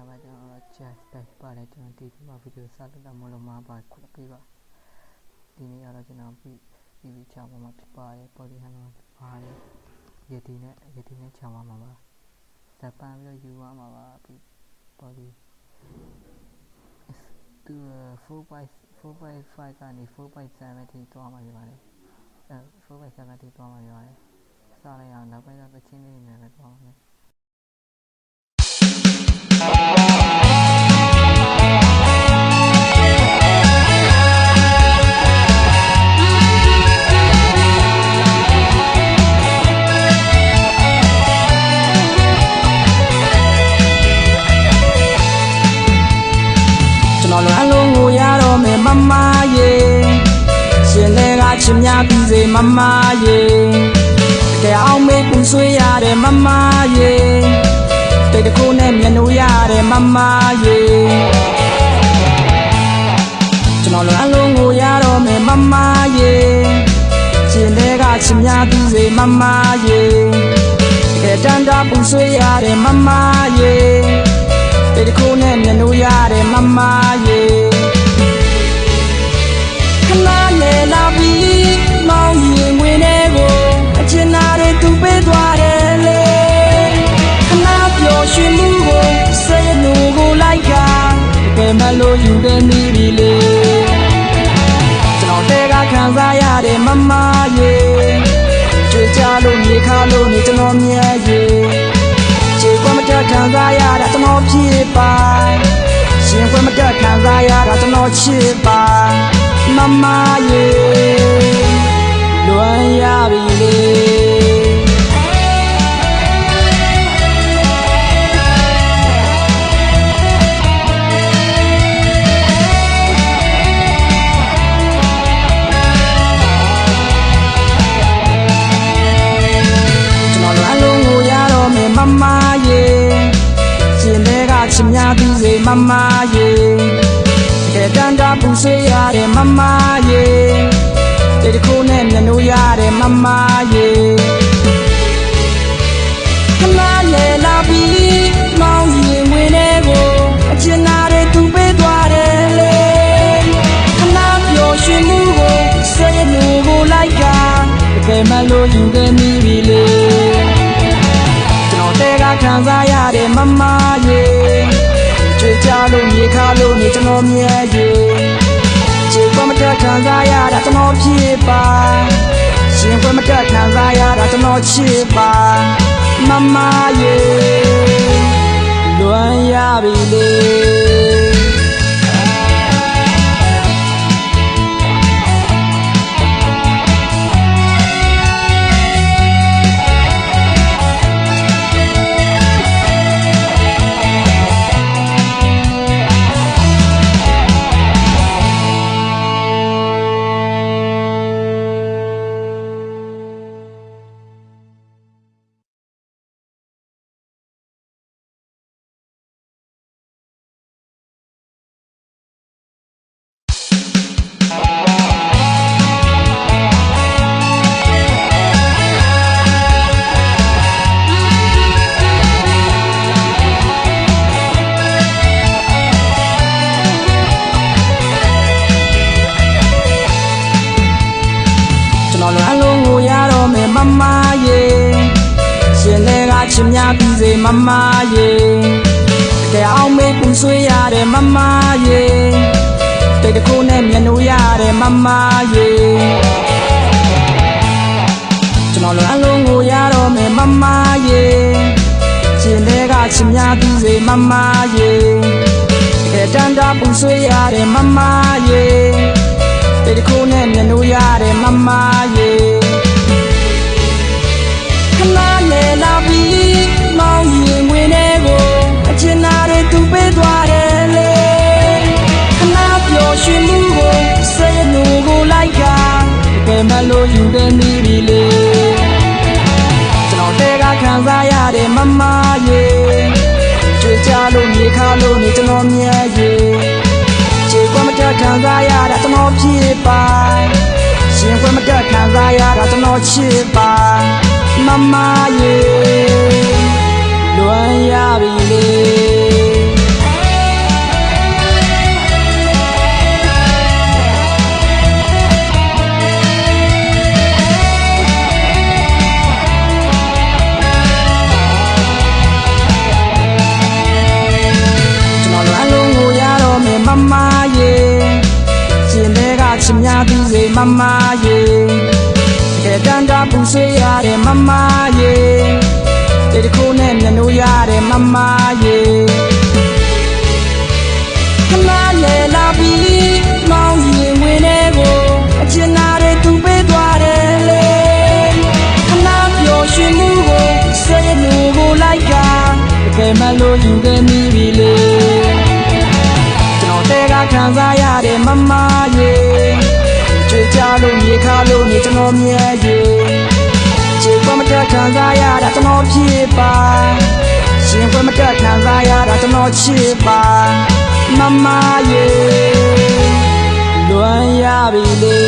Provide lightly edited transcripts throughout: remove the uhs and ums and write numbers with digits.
လာပါကျွန်တော် chat space ပါတယ်ကျွန်တော်ဒီမှာဗီဒီယိုစလုပ်တာမလို့မှာပါခုပေးပါဒီနေ့ကတော့ကျွန်တော်ပြီးချောင်းမှာဖြစ်ပါတယ်ပေါ်ဒီဟန်မှာပါတယ်ယတိနဲ့ချောင်းမှာပါစပန်ပြီးတော့ယူရမှာပါပြီးပေါ်ဒီသူ4.5 ကနေ 4.7 ထိသွားမှာဖြစ်ပါတယ်4.7 ထိသွားမှာဖြစ်ပါတယ်စလိုက်အောင်နောက်ပိုင်းတော့သချင်းလေးနဲ့ပဲသွားမှာဖြစ်ချစ်များပြီးစေမမရေတကယ်အောင်မေးပူဆွေးရတဲ့မမရေတိတ်တခုနဲ့မျက်နှာရတဲ့မမရေကျွန်တော်လည်းအလုံးကိုရတော့မယ်မမရေရှင်တွေကချစ်များပြီးစေမမရေတကယ်တန်တာပူဆွေးရတဲ့မမရေတိတ်တခုနဲ့မျက်နှာရတဲ့မမရေခဏနဲ့လာပြီးမောင်ရင်ဝင်တဲ့ကိုအချင်နာတွေသူပေးသွားတယ်လေခဏပျော်ရွှင်မှုကိုစိတ်နှူကိုလိုက်တာတကယ်မလို့ယူခဲ့နေပြီလေကျွန်တော်တဲကခံစားရတဲ့မမရေကြွေကြလို့မြေခါလို့နေကျွန်တော်မြဲရေခြေကွက်မတက်ခံစားရတာကျွန်တော်ဖြစ်ပါရှင်ကွက်မတက်ခံစားရတာကျွန်တော်ချစ်ပါမမရေလွန်ရပြီလေကျွန်တော်အလုံးကိုရတော့မယ်မမရေရှင်တွေကချစ်များပြီးစေမမရေတကယ်တန်တာပူဆွေးရတဲ့မမရေတိတ်တခုနဲ့မျက်နှာရတဲ့မမရေခဏနဲ့လာပြီးမောင်ရင်ဝင်တဲ့ကိုအချင်နာတွေသူပေးသွားတယ်လေခဏပျော်ရွှင်မှုကိုစိတ်နှူကိုလိုက်တာတကယ်မလို့ယူခဲ့နေပြီလေကျွန်တော်တဲကခံစားရတဲ့မမရေကြွေကြလို့မြေခါလို့နေကျွန်တော်မြဲရေခြေကွက်မတက်ခံစားရတာကျွန်တော်ဖြစ်ပါရှင်ကွက်မတက်ခံစားရတာကျွန်တော်ချစ်ပါမမရေလွန်ရပြီလေမရေရှင်တွေကချစ်များပြီးစေမမရေတကယ်အောင်မေးပူဆွေးရတဲ့မမရေတိတ်တခုနဲ့မျက်နှာရတဲ့မမရေကျွန်တော်လည်းအလုံးကိုရတော့မယ်မမရေရှင်တွေကချစ်များပြီးစေမမရေတကယ်တန်တာပူဆွေးရတဲ့မမရေတိတ်တခုနဲ့မျက်နှာရတဲ့မမရေခဏနဲ့လာပြီးမောင်ရင်ဝင်တဲ့ကိုအချင်နာတွေသူပေးသွားတယ်လေခဏပျော်ရွှင်မှုကိုစိတ်နှူကိုလိုက်တာတကယ်မလို့ယူခဲ့နေပြီလေကျွန်တော်တဲကခံစားရတဲ့မမရေကြွေကြလို့မြေခါလို့နေကျွန်တော်မြဲရေခြေကွက်မတက်ခံစားရတာကျွန်တော်ဖြစ်ပါရှင်ကွက်မတက်ခံစားရတာကျွန်တော်ချစ်ပါမမရေလွန်ရပြီလေ မမရေတကယ်တမ်းတာပူဆွေးရတယ်မမရေတေတခုနဲ့မျက်နှာရတယ်မမရေခဏလေလာပြီးမောင်းရင်ဝင်နေကိုအချင်နာတွေသူပေးသွားတယ်လေခဏပျော်ရွှင်မှုကိုစိတ်လူကိုလိုက်ကတကယ်မှလို့ယူခဲ့မိပြီလေကျွန်တော်တဲကခံစားရတယ်မမရေကြွေကြလို့မြေခါလို့နေကျွန်တော်မြဲရေခြေခွဲမတက်ခံစားရတာကျွန်တော်ဖြစ်ပါရှင်ခွဲမတက်ခံစားရတာကျွန်တော်ချစ်ပါမမရေလွမ်းရပြီလေ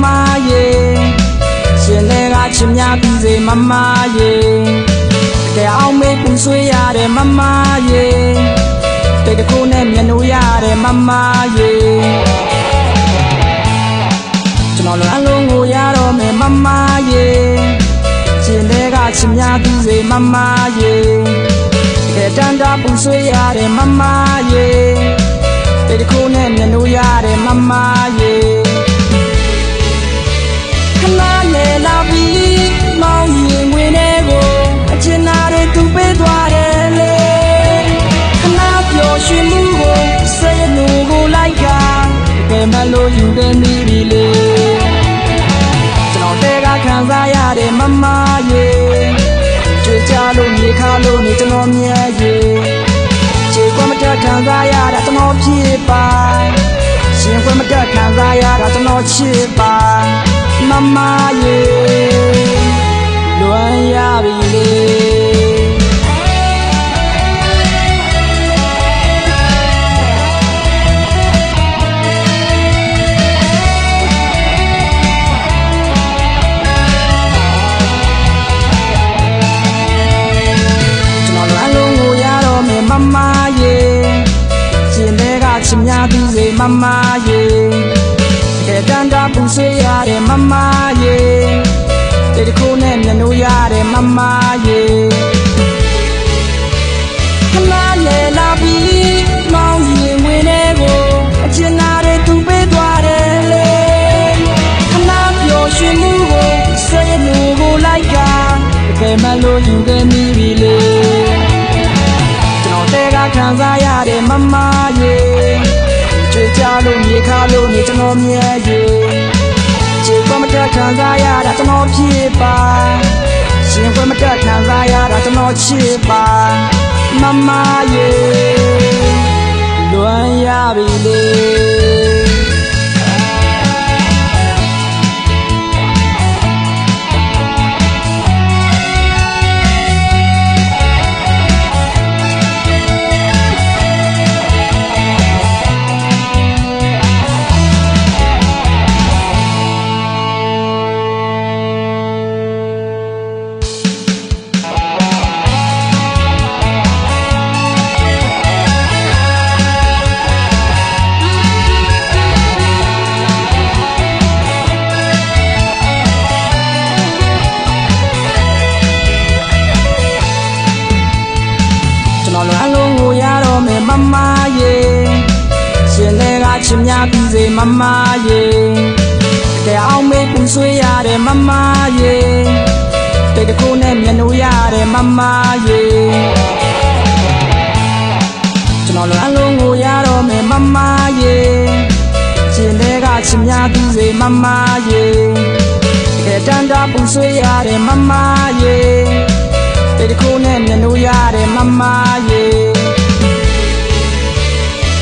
မရေရှင်လေးကချစ်များပြီးစေမမရေတကယ်အောင်မေးပူဆွေးရတယ်မမရေတိတ်တခုနဲ့မျက်နှာရတယ်မမရေကျွန်တော်လည်းအလုံးကိုရတော့မယ်မမရေရှင်လေးကချစ်များပြီးစေမမရေတကယ်တမ်းတာပူဆွေးရတယ်မမရေတိတ်တခုနဲ့မျက်နှာရတယ်မမရေခဏလေလာပြီးမောင်းရင်ဝင်နေကိုအချင်နာတွေသူပေးသွားတယ်လေခဏပျော်ရွှင်မှုကိုစိတ်လူကိုလိုက်ကတကယ်မှလို့ယူခဲ့မိပြီလေကျွန်တော်တဲကခံစားရတယ်မမရေကြွေကြလို့မြေခါလို့နေကျွန်တော်မြဲရေခြေခွဲမတက်ခံစားရတာကျွန်တော်ဖြစ်ပါရှင်ခွဲမတက်ခံစားရတာကျွန်တော်ချစ်ပါမမရေလွမ်းရပြီလေကျွန်တော်အလုံးကိုရတော့မယ်မမရေရှင်လေးကချစ်များပြီးစေမမရေတကယ်တမ်းတာပူဆွေးရတယ်မမရေတေတခုနဲ့မျက်နှာရတယ်မမရေခဏလေလာပြီးမောင်းရင်ဝင်နေကိုအချင်နာတွေသူပေးသွားတယ်လေခဏပျော်ရွှင်မှုကိုစိတ်လူကိုလိုက်ကတကယ်မှလို့ယူခဲ့မိပြီလေကျွန်တော်တဲကခံစားရတယ်မမရေကြွေကြလို့မြေခါလို့နေကျွန်တော်မြဲရေခြေခွဲမတက်ခံစားရတာကျွန်တော်ဖြစ်ပါရှင်ခွဲမတက်ခံစားရတာကျွန်တော်ချစ်ပါမမရေလွမ်းရပြီလေအလုံးကိုရတော့မယ်မမရေရှင်လေးကချစ်များပြီးစေမမရေတကယ်အောင်မေးပူဆွေးရတယ်မမရေတိတ်တခုနဲ့မျက်နှာရတယ်မမရေကျွန်တော်လည်းအလုံးကိုရတော့မယ်မမရေရှင်လေးကချစ်များပြီးစေမမရေတကယ်တမ်းတာပူဆွေးရတယ်မမရေ တိတ်ခိုးနဲ့မျက်နှာရတဲ့မမရေ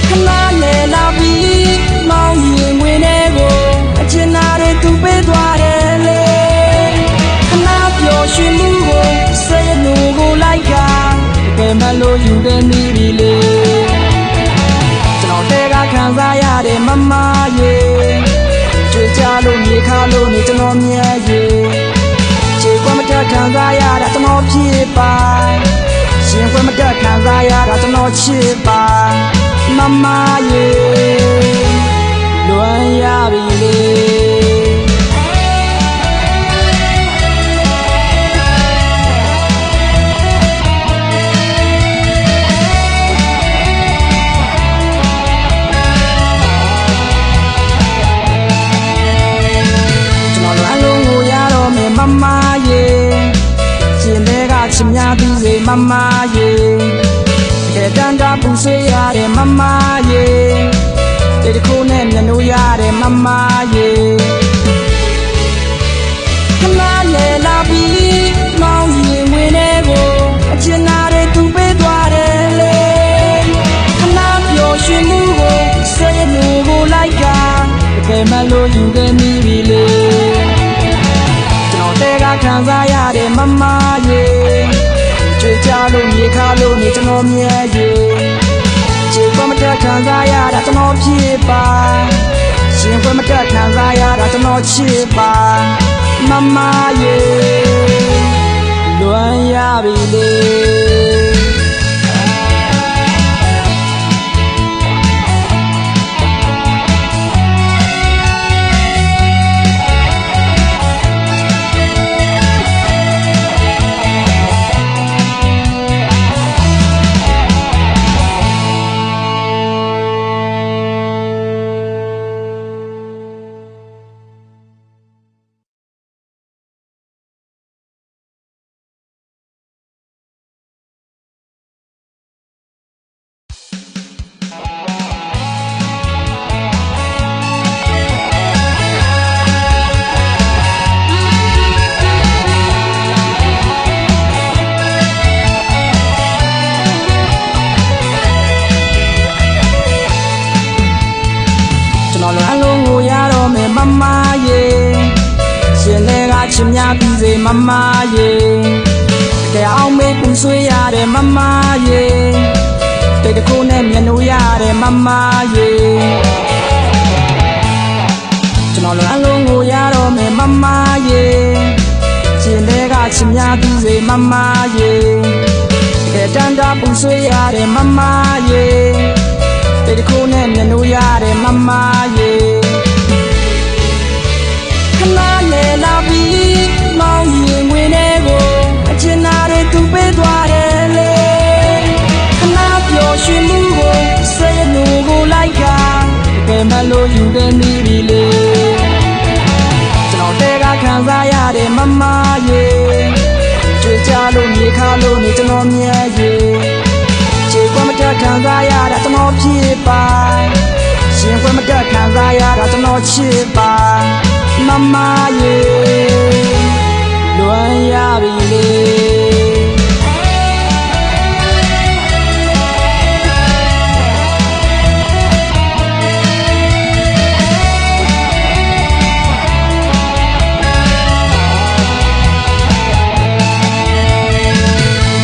ခဏလေလာပြီးမောင်ရင်ဝင်တဲ့ကိုအချင်နာတဲ့သူပေးသွားတယ်လေခဏပျော်ရွှင်မှုကိုစိတ်နှူကိုလိုက်ကတကယ်မှလို့ယူခဲ့နေပြီလေကျွန်တော်တဲကခံစားရတဲ့မမရေကြွေကြလို့မြေခါလို့နေကျွန်တော်မြဲရေခြေကွက်မတက်ခံစားရတာကျွန်တော်ဖြစ်ပါရှင်ကွက်မတက်ခံစားရတာကျွန်တော်ချစ်ပါမမရေလွမ်းရပြီလေမမရေရှင်တွေကချင်များသူစေမမရေတကယ်တမ်းတာပူဆွေးရတဲ့မမရေတိတ်ခိုးနဲ့မျက်နှာရတဲ့မမရေခဏလေလာပြီးမောင်ရင်ဝင်တဲ့ကိုအချင်နာတဲ့သူပေးသွားတယ်လေခဏပျော်ရွှင်မှုကိုစိတ်နှူကိုလိုက်ကတကယ်မှလို့ယူခဲ့မိပြီလေတဲကခံစားရတဲ့မမရေကြွေကြလို့မြေခါလို့နေကျွန်တော်မြဲရေခြေကွက်မတက်ခံစားရတာကျွန်တော်ဖြစ်ပါရှင်ကွက်မတက်ခံစားရတာကျွန်တော်ချစ်ပါမမရေလွမ်းရပြီလေမရေရှင်တွေကချင်များသူစေမမရေတကယ်အောင်မေးပူဆွေးရတဲ့မမရေတိတ်တခိုးနဲ့မျက်နှာရတဲ့မမရေကျွန်တော်အလုံးကိုရတော့မယ်မမရေရှင်တွေကချင်များသူစေမမရေတကယ်တမ်းတာပူဆွေးရတဲ့မမရေတိတ်တခိုးနဲ့မျက်နှာရတဲ့မမရေခဏလေလာပြီးမောင်ရင်ဝင်တဲ့ကိုအချင်နာတဲ့သူပေးသွားတယ်လေခဏပျော်ရွှင်မှုကိုစိတ်နှူကိုလိုက်ကတကယ်မှလို့ယူခဲ့နေပြီလေကျွန်တော်တဲကခံစားရတဲ့မမရေကြွေကြလို့မြေခါလို့နေကျွန်တော်မြဲရေခြေကွက်မတက်ခံစားရတာကျွန်တော်ဖြစ်ပါရှင်ကွက်မတက်ခံစားရတာကျွန်တော်ချစ်ပါမမရေလွမ်းရပြီလေ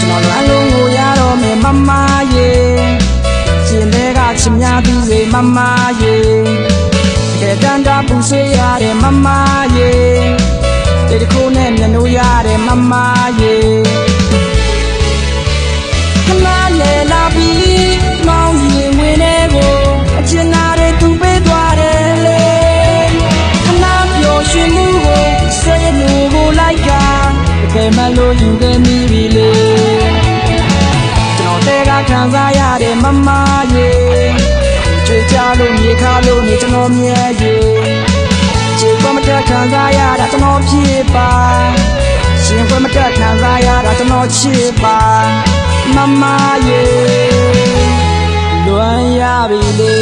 ကျွန်တော်အလုံးကိုရတော့မယ်မမရေရှင်တွေကချင်များသူစေမမရေတကယ်တမ်းတာပူဆွေးရတဲ့မမရေတိတ်တခိုးနဲ့မျက်နှာရတဲ့မမရေခဏလေလာပြီးမောင်ရင်ဝင်တဲ့ကိုအချင်နာတဲ့သူပေးသွားတယ်လေခဏပျော်ရွှင်မှုကိုစိတ်နှူကိုလိုက်ကတကယ်မှလို့ယူခဲ့မိပြီလေကျွန်တော်တဲကခံစားရတဲ့မမရေကြွေကြလို့မြေခါလို့နေကျွန်တော်မြဲရေခြေကွက်မတက်ခံစားရတာကျွန်တော်ဖြစ်ပါရှင်ကွက်မတက်ခံစားရတာကျွန်တော်ချစ်ပါမမရေလွမ်းရပြီလေ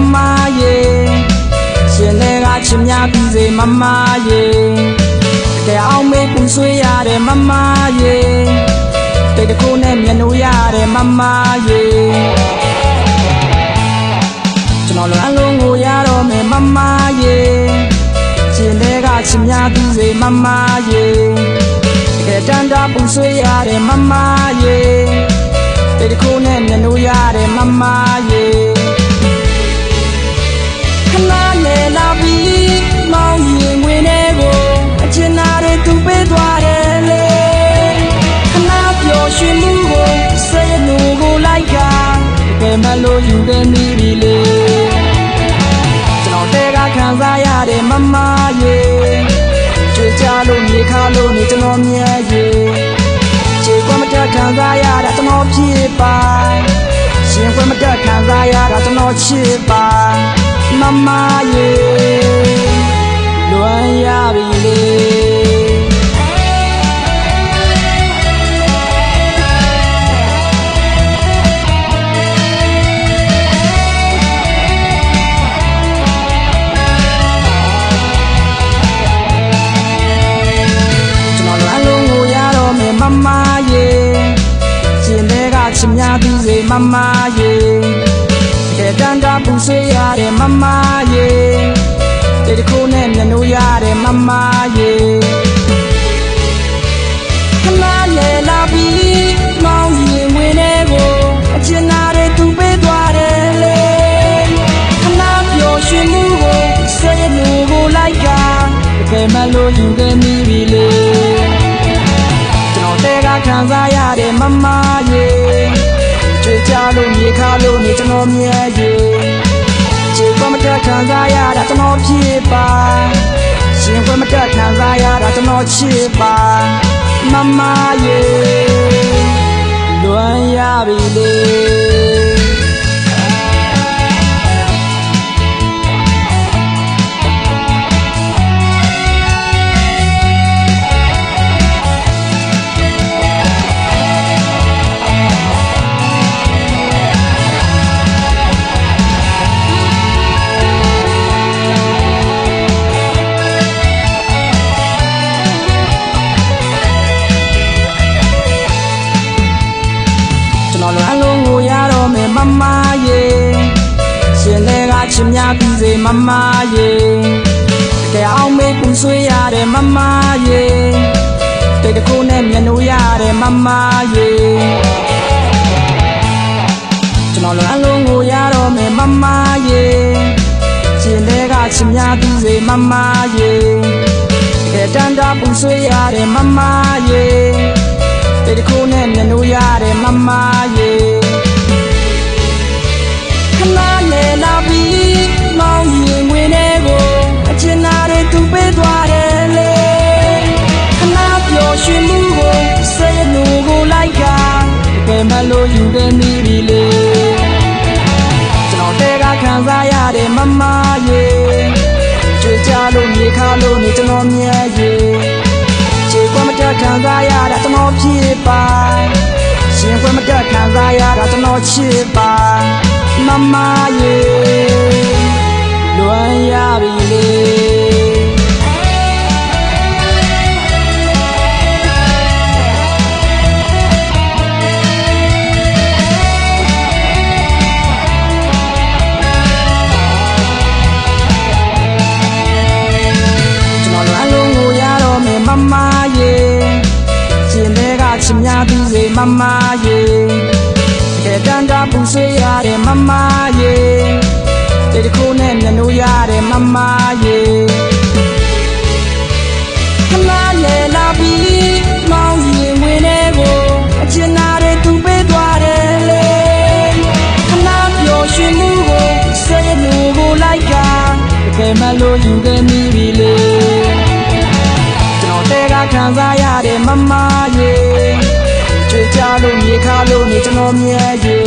ရေရှင်တွေကချစ်များပြီးစေမမရေတကယ်အောင်မေးပူဆွေးရတယ်မမရေတိတ်တခုနဲ့မျက်နှာရတယ်မမရေကျွန်တော်လွမ်းလုံးကိုရတော့မယ်မမရေရှင်တွေကချစ်များပြီးစေမမရေတကယ်တန်တာပူဆွေးရတယ်မမရေတိတ်တခုနဲ့မျက်နှာရတယ်မမရေခဏနေလာပြီးမောင်ရင်ဝင်နေကိုအချင်နာတွေသူပေးသွားတယ်လေခဏပျော်ရွှင်မှုကိုစိတ်နှူကိုလိုက်ကတကယ်မလို့ယူခဲ့မိပြီလေကျွန်တော်တဲကခံစားရတဲ့မမရေကြွေကြလို့မြေခါလို့နေကျွန်တော်မြဲရေခြေကွက်မတက်ခံစားရတာကျွန်တော်ဖြစ်ပါရှင်ကွက်မတက်ခံစားရတာကျွန်တော်ချစ်ပါမမရေလွမ်းရပြီလေကျွန်တော်လွမ်းလုံးကိုရတော့မယ်မမရေရှင်တွေကချစ်များပြီးစေမမရေတကယ်တန်တာပူဆွေးရတယ်မမရေတိတ်တခုနဲ့မျက်နှာရတယ်မမရေခဏလေလာပြီးမောင်ရင်ဝင်နေကိုအချင်နာတွေသူပေးသွားတယ်လေခဏပျော်ရွှင်မှုကိုစိတ်နှူကိုလိုက်ကတကယ်မလို့ယူခဲ့မိပြီလေကျွန်တော်တဲကခံစားရတဲ့မမရေကြွေကြလို့မြေခါလို့နေကျွန်တော်မြဲရေခြေကွက်မတက်ခံစားရတာကျွန်တော်ဖြစ်ပါရှင်ကွက်မတက်ခံစားရတာကျွန်တော်ချစ်ပါမမရေလွမ်းရပြီလေမမရေရှင်တွေကချစ်များပြီးစေမမရေတကယ်အောင်မေးပူဆွေးရတယ်မမရေတိတ်တခုနဲ့မျက်နှာရတယ်မမရေကျွန်တော်လွမ်းလုံးကိုရတော့မယ်မမရေရှင်တွေကချစ်များပြီးစေမမရေတကယ်တန်တာပူဆွေးရတယ်မမရေတိတ်တခုနဲ့မျက်နှာရတယ်မမရေခဏလေလာပြီးမောင်ရင်ဝင်နေကိုအချင်နာတွေသူပေးသွားတယ်လေခဏပျော်ရွှင်မှုကိုစိတ်နှူကိုလိုက်ကတကယ်မလို့ယူခဲ့မိပြီလေကျွန်တော်တဲကခံစားရတဲ့မမရေကြွေကြလို့မြေခါလို့နေကျွန်တော်မြဲရေခြေကွက်မတက်ခံစားရတာကျွန်တော်ဖြစ်ပါရှင်ကွက်မတက်ခံစားရတာကျွန်တော်ချစ်ပါမမရေလွမ်းရပြီလေကျွန်တော်လွမ်းလုံးကိုရတော့မယ်မမရေရှင်တွေကချစ်များပြီးစေမမရေတန်တာပူဆွေးရတယ်မမရေတိတ်တခုနဲ့မျက်နှာရတယ်မမရေခဏလေလာပြီးမောင်ရင်ဝင်နေကိုအချင်နာတွေသူပေးသွားတယ်လေခဏပျော်ရွှင်မှုကိုစိတ်နှူကိုလိုက်ကတကယ်မလို့ယူခဲ့မိပြီလေကျွန်တော်တဲကခံစားရတဲ့မမရေကြွေကြလို့မြေခါလို့နေကျွန်တော်မြဲရေ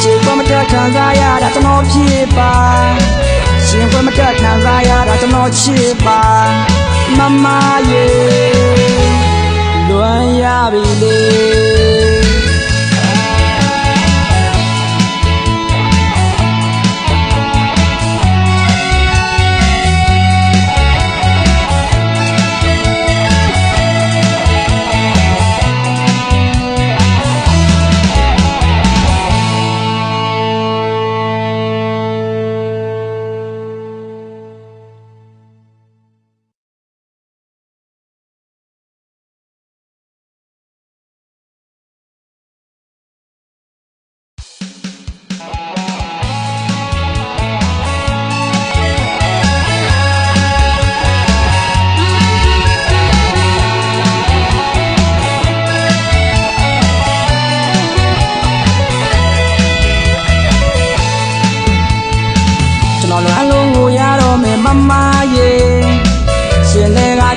ခြေကွက်မတက်ခံစားရတာကျွန်တော်ဖြစ်ပါရှင်ကွက်မတက်ခံစားရတာကျွန်တော်ချစ်ပါမမရေလွမ်းရပြီလေ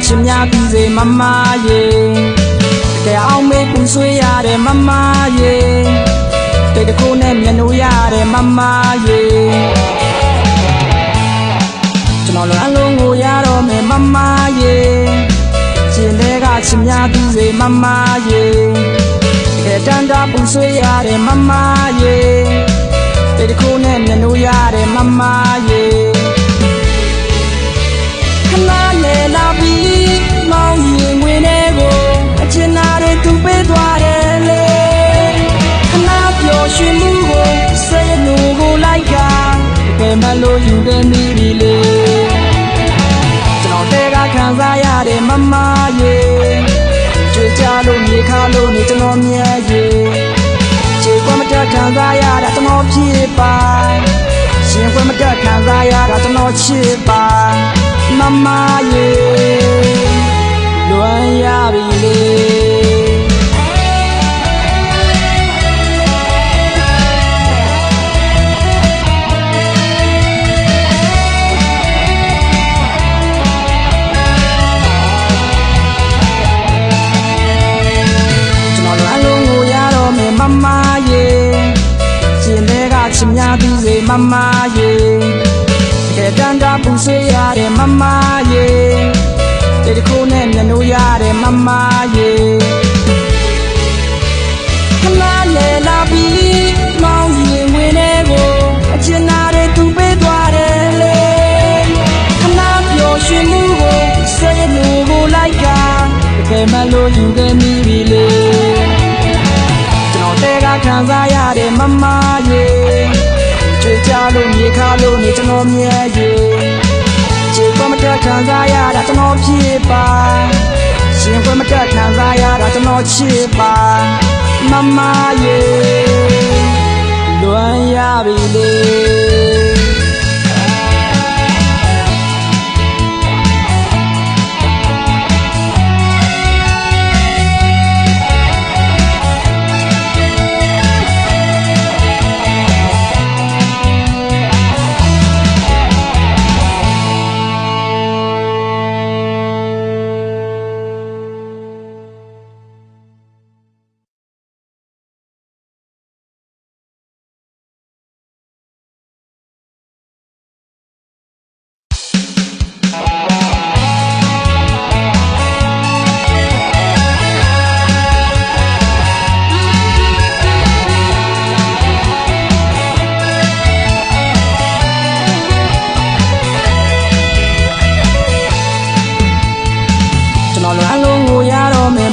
ချစ်များပြီးစေမမရေတကယ်အောင်မေးပူဆွေးရတယ်မမရေတိတ်တခုနဲ့မျက်နှာရတယ်မမရေကျွန်တော်လွမ်းလုံးကိုရတော့မယ်မမရေရှင်တွေကချစ်များပြီးစေမမရေတကယ်တန်တာပူဆွေးရတယ်မမရေတိတ်တခုနဲ့မျက်နှာရတယ်မမရေခဏနဲ့လာပြီးမောင်းရင်ဝင်နေကိုအချင်နာတွေသူပေးသွားတယ်လေခဏပျော်ရွှင်မှုကိုစိတ်နှူကိုလိုက်ကတကယ်မလို့ယူခဲ့မိပြီလေကျွန်တော်တဲကခံစားရတယ်မမရေကြွေကြလို့မြေခါလို့နေကျွန်တော်မြဲရေခြေကွက်မတက်ခံစားရတာကျွန်တော်ဖြစ်ပါရှင်ကွက်မတက်ခံစားရတာကျွန်တော်ချစ်ပါမမရေလွမ်းရပြီလေမမရေရှင်တွေကချစ်များပြီးစေမမရေတကယ်တန်တာပူဆွေးရတယ်မမရေတိတ်တခုနဲ့မျက်နှာရတယ်မမရေခဏနဲ့လာပြီးမောင်းရင်ဝင်နေကိုအချင်နာတွေသူပေးသွားတယ်လေခဏပျော်ရွှင်မှုကိုစိတ်နှူကိုလိုက်ကတကယ်မလို့ယူခဲ့မိပြီလေတဲကခံစားရတယ်မမရေကြွေကြလို့မြေခါလို့နေကျွန်တော်မြဲရေခြေကွက်မတက်ခံစားရတာကျွန်တော်ဖြစ်ပါရှင်ကွက်မတက်ခံစားရတာကျွန်တော်ချစ်ပါမမရေလွမ်းရပြီလေ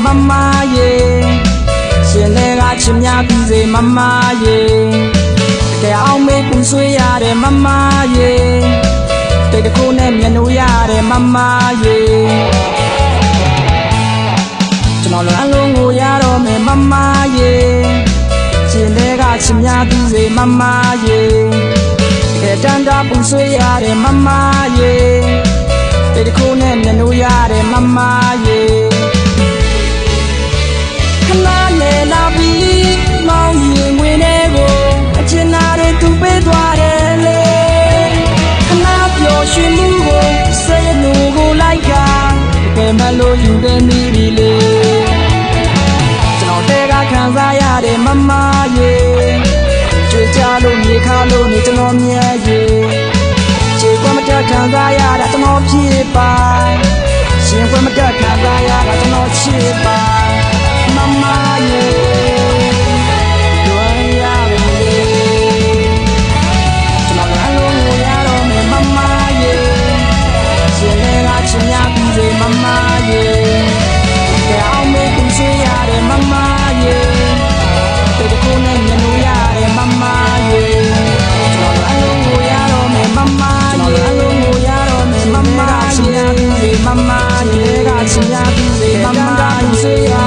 မမရေရှင်တွေကချစ်များပြီးစေမမရေတကယ်အောင်မေးပူဆွေးရတယ်မမရေတိတ်တခုနဲ့မျက်နှာရတယ်မမရေကျွန်တော်လွမ်းလုံးကိုရတော့မယ်မမရေရှင်တွေကချစ်များပြီးစေမမရေတကယ်တန်တာပူဆွေးရတယ်မမရေတိတ်တခုနဲ့မျက်နှာရတယ်မမရေခဏနဲ့လာပြီးမောင်းရင်ဝင်နေကိုအချင်နာတွေသူပေးသွားတယ်လေခဏပျော်ရွှင်မှုကိုစိတ်နှူကိုလိုက်ကတကယ်မလို့ယူခဲ့မိပြီလေကျွန်တော်တဲကခံစားရတယ်မမရေကြွေကြလို့မြေခါလို့နေကျွန်တော်မြဲရေခြေကွက်မတက်ခံစားရတာကျွန်တော်ဖြစ်ပါရှင်ကွက်မတက်ခံစားရတာကျွန်တော်ချစ်ပါမမရေလွမ်းရပြီလေကျွန်တော်လွမ်းလို့ရတော့မယ်မမရေရှင်တွေကချစ်များပြီးစေမမရေကဲအောင်မေးပူဆွေးရတယ်မမရေတိတ်တခုနဲ့မျက်နှာရတယ်မမရေကျွန်တော်လွမ်းလို့ရတော့မယ်မမရေကျွန်တော်လွမ်းလို့ရတော့မယ်မမရေချစ်များပြီးစေမမရေကချစ်များပြီးစေမမရေ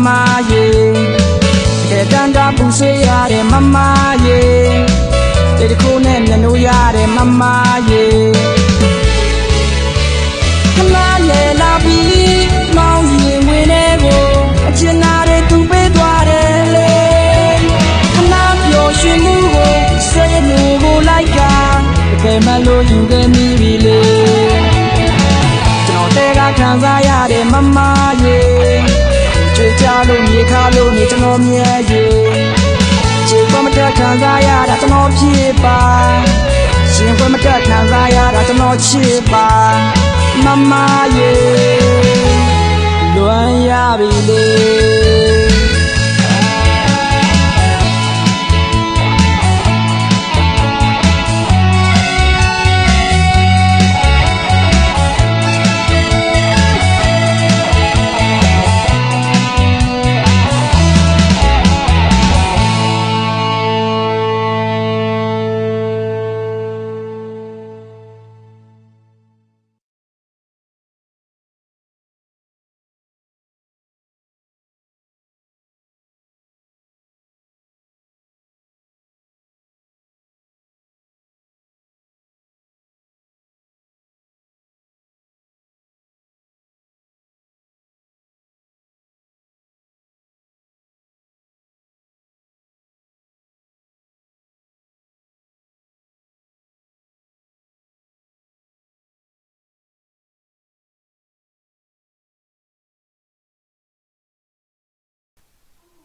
မရေတကယ်တမ်းကပူဆွေးရတယ်မရေတေတခုနဲ့မျက်နှာရတယ်မရေခဏလေလာပြီးမောင်းရင်ဝင်နေကိုအချင်နာတွေသူပေးသွားတယ်လေခဏပျော်ရွှင်မှုကိုဆွေးနွေးကိုလိုက်ကတကယ်မှလို့ယူခဲ့မိပြီလေကျွန်တော်တဲကခံစားရတယ်မရေကြွေကြလို့မြေခါလို့နေကျွန်တော်မြဲရေခြေခွက်မတက်ခံစားရတာကျွန်တော်ဖြစ်ပါရှင်ခွက်မတက်ခံစားရတာကျွန်တော်ချစ်ပါမရေလွမ်းရပြီလေ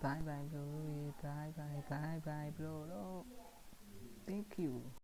bye bye bro bye bye bye bye bro thank you